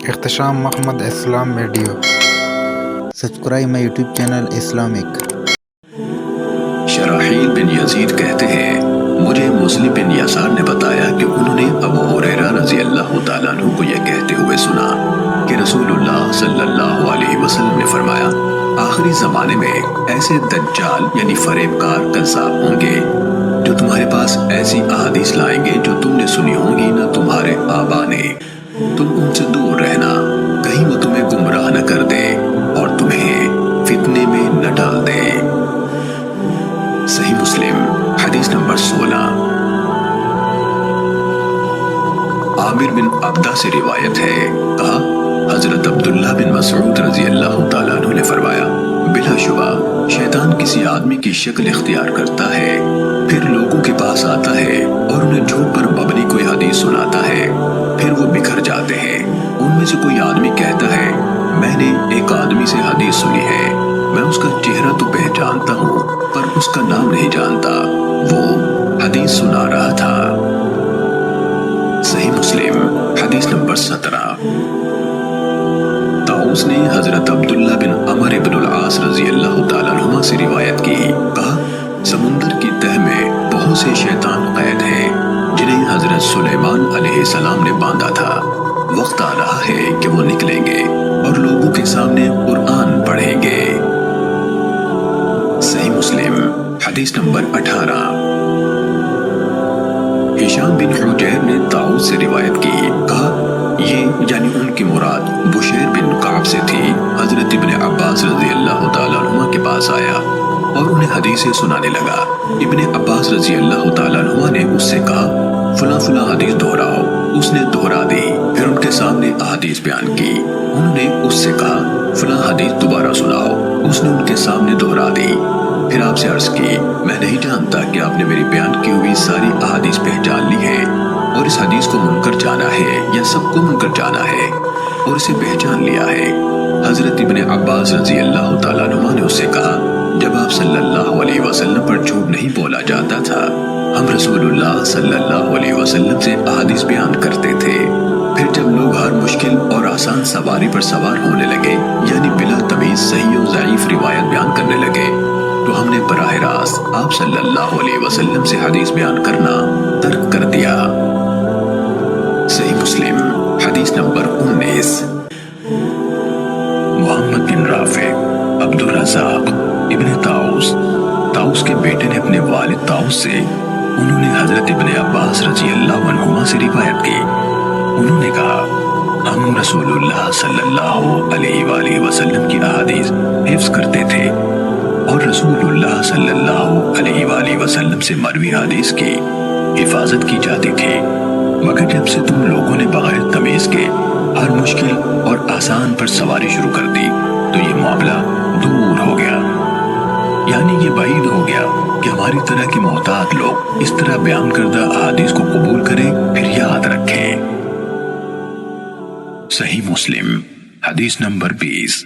Ehtesham Muhammad Islam media. Subscribe my YouTube channel Islamic. Shurahil bin Yazid کہتے ہیں مجھے مسلم بن یسار نے بتایا کہ انہوں نے ابو ہریرہ رضی اللہ تعالیٰ عنہ کو یہ کہتے ہوئے سنا کہ رسول اللہ صلی اللہ علیہ وسلم نے فرمایا آخری زمانے میں ایسے دجال یعنی فریبکار کذاب ہوں گے جو تمہارے پاس ایسی احادیث لائیں گے جو تم نے سنی ہوں گی نہ تمہارے آبا نے. تم ان سے دور رہنا کہیں وہ تمہیں گمراہ نہ کر دے اور تمہیں فتنے میں نہ ڈال دے. صحیح مسلم حدیث نمبر 16. عامر بن عبدہ سے روایت ہے کہا حضرت عبداللہ بن مسعود رضی اللہ تعالیٰ عنہ نے فرمایا بلا شبہ شیطان کسی آدمی کی شکل اختیار کرتا ہے پھر لوگوں کے پاس آتا ہے اور انہیں جھوٹ پر مبنی کوئی حدیث سناتا ہے پھر وہ بکھر جاتے ہیں. ان میں سے کوئی آدمی کہتا ہے میں نے ایک آدمی سے حدیث سنی ہے میں اس کا چہرہ تو پہچانتا ہوں پر اس کا نام نہیں جانتا وہ حدیث سنا رہا تھا. صحیح مسلم حدیث نمبر 17. طاؤس نے حضرت عبداللہ بن عمر بن العاص رضی اللہ تعالیٰ عنہ سے روایت کی کہا سمندر کی تہ میں بہت سے شیطان قید ہیں جنہیں حضرت سلیمان علیہ السلام نے باندھا تھا. وقت آ رہا ہے کہ وہ نکلیں گے اور لوگوں کے سامنے قرآن پڑھیں گے. صحیح مسلم حدیث نمبر 18. ہشام بن حجیر نے طاؤس سے روایت کی کہا یہ یعنی ان کی مراد بشیر بن کعب سے تھی. حضرت ابن عباس رضی اللہ تعالیٰ عنہ کے پاس آیا اور انہیں حدیثیں سنانے لگا. ابن عباس رضی اللہ تعالیٰ عنہ نے اس سے کہا فلاں فلاں حدیث دہراؤ. اس نے دہرا دی پھر ان کے سامنے احادیث بیان کی. انہوں نے اس سے کہا فلاں حدیث دوبارہ سناؤ. اس نے ان کے سامنے دہرا دی. پھر آپ سے عرض کی میں نہیں جانتا کہ آپ نے میری بیان کی ہوئی ساری احادیث پہچان لی ہے اور اس حدیث کو منکر جانا ہے یا سب کو منکر جانا ہے اور اسے پہچان لیا ہے. حضرت ابن عباس رضی اللہ تعالیٰ عنہ نے اس سے کہا جب آپ صلی اللہ علیہ وسلم پر جھوٹ نہیں بولا جاتا تھا ہم رسول اللہ صلی اللہ علیہ وسلم سے احادیث بیان کرتے تھے. پھر جب لوگ ہر مشکل اور آسان سواری پر سوار ہونے لگے یعنی بلا تمیز صحیح و ضعیف روایت بیان کرنے لگے تو ہم نے براہ راست آپ صلی اللہ علیہ وسلم سے حدیث بیان کرنا ترک کر دیا. صحیح مسلم حدیث نمبر 19. محمد بن رافع عبد الرزاق ابن طاؤس کے بیٹے نے اپنے والد طاؤس سے انہوں نے حضرت ابن عباس رضی اللہ عنہما سے روایت کی. انہوں نے کہا ہم رسول اللہ صلی اللہ علیہ وآلہ وسلم کی احادیث حفظ کرتے تھے اور رسول اللہ صلی اللہ علیہ وآلہ وسلم سے مروی حدیث کی حفاظت کی جاتی تھی مگر جب سے تم لوگوں نے بغیر تمیز کے ہر مشکل اور آسان پر سواری شروع کر دی تو یہ معاملہ دور ہو گیا. یعنی یہ بعید ہو گیا کہ ہماری طرح کے محتاط لوگ اس طرح بیان کردہ احادیث کو قبول کریں پھر یاد رکھیں. صحیح مسلم حدیث نمبر 20.